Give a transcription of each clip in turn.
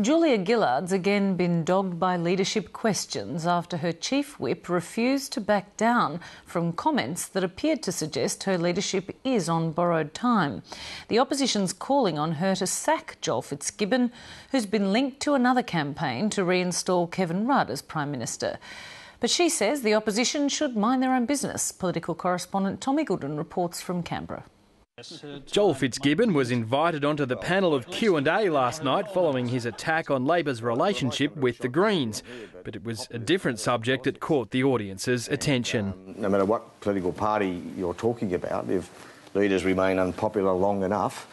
Julia Gillard's again been dogged by leadership questions after her chief whip refused to back down from comments that appeared to suggest her leadership is on borrowed time. The opposition's calling on her to sack Joel Fitzgibbon, who's been linked to another campaign to reinstall Kevin Rudd as Prime Minister. But she says the opposition should mind their own business. Political correspondent Tom Eagleton reports from Canberra. Joel Fitzgibbon was invited onto the panel of Q&A last night following his attack on Labor's relationship with the Greens. But it was a different subject that caught the audience's attention. No matter what political party you're talking about, if leaders remain unpopular long enough,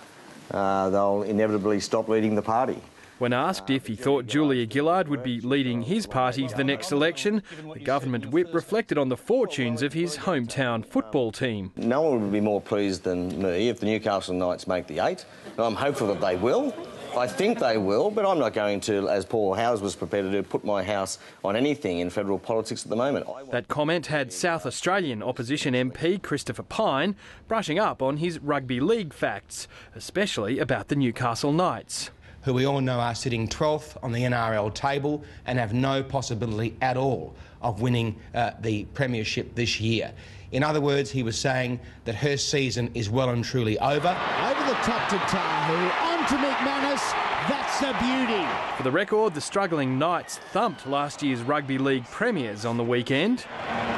they'll inevitably stop leading the party. When asked if he thought Julia Gillard would be leading his party to the next election, the government whip reflected on the fortunes of his hometown football team. No one would be more pleased than me if the Newcastle Knights make the 8. I'm hopeful that they will. I think they will, but I'm not going to, as Paul Howes was prepared to do, put my house on anything in federal politics at the moment. That comment had South Australian opposition MP Christopher Pyne brushing up on his rugby league facts, especially about the Newcastle Knights, who we all know are sitting 12th on the NRL table and have no possibility at all of winning the premiership this year. In other words, he was saying that her season is well and truly over. Over the top to Tahu, on to McManus, that's the beauty. For the record, the struggling Knights thumped last year's rugby league premiers on the weekend.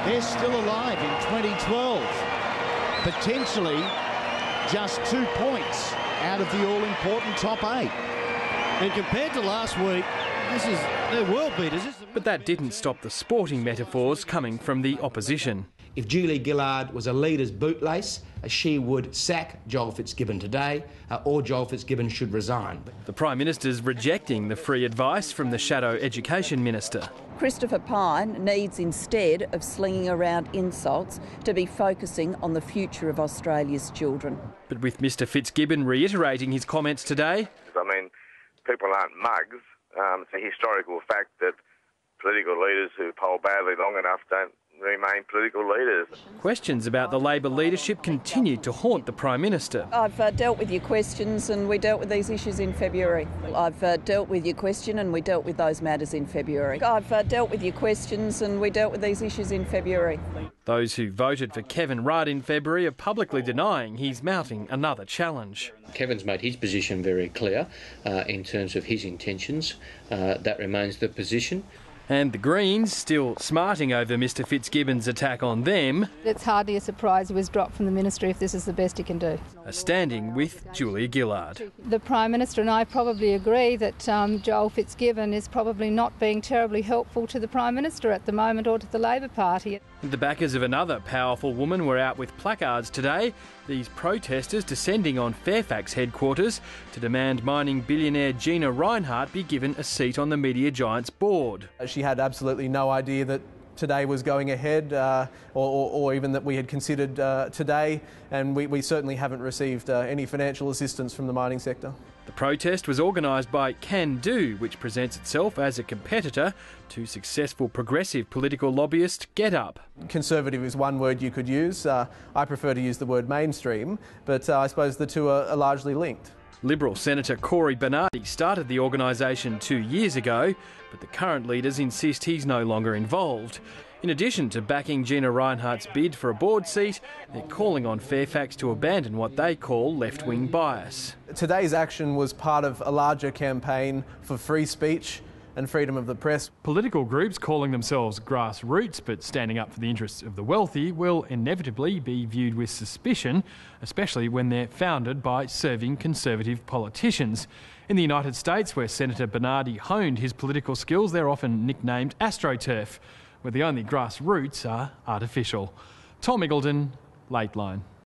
They're still alive in 2012. Potentially just 2 points out of the all-important top 8. And compared to last week, they're world beaters. But that didn't stop the sporting metaphors coming from the opposition. If Julia Gillard was a leader's bootlace, she would sack Joel Fitzgibbon today, or Joel Fitzgibbon should resign. The Prime Minister's rejecting the free advice from the Shadow Education Minister. Christopher Pyne needs, instead of slinging around insults, to be focusing on the future of Australia's children. But with Mr Fitzgibbon reiterating his comments today, people aren't mugs. It's a historical fact that political leaders who poll badly long enough don't remain political leaders. Questions about the Labor leadership continued to haunt the Prime Minister. I've dealt with your questions and we dealt with these issues in February. I've dealt with your question and we dealt with those matters in February. I've dealt with your questions and we dealt with these issues in February. Those who voted for Kevin Rudd in February are publicly denying he's mounting another challenge. Kevin's made his position very clear in terms of his intentions. That remains the position. And the Greens, still smarting over Mr Fitzgibbon's attack on them, it's hardly a surprise he was dropped from the ministry if this is the best he can do. are standing with Julia Gillard. The Prime Minister and I probably agree that Joel Fitzgibbon is probably not being terribly helpful to the Prime Minister at the moment or to the Labor Party. The backers of another powerful woman were out with placards today. These protesters descending on Fairfax headquarters to demand mining billionaire Gina Rinehart be given a seat on the media giant's board. She had absolutely no idea that today was going ahead or even that we had considered today, and we certainly haven't received any financial assistance from the mining sector. The protest was organised by Can Do, which presents itself as a competitor to successful progressive political lobbyist Get Up. Conservative is one word you could use. I prefer to use the word mainstream, but I suppose the two are largely linked. Liberal Senator Corey Bernardi started the organisation 2 years ago, but the current leaders insist he's no longer involved. In addition to backing Gina Rinehart's bid for a board seat, they're calling on Fairfax to abandon what they call left-wing bias. Today's action was part of a larger campaign for free speech and freedom of the press. Political groups calling themselves grassroots but standing up for the interests of the wealthy will inevitably be viewed with suspicion, especially when they're founded by serving Conservative politicians. In the United States, where Senator Bernardi honed his political skills, they're often nicknamed AstroTurf, where the only grassroots are artificial. Tom Eagleton, Late Line.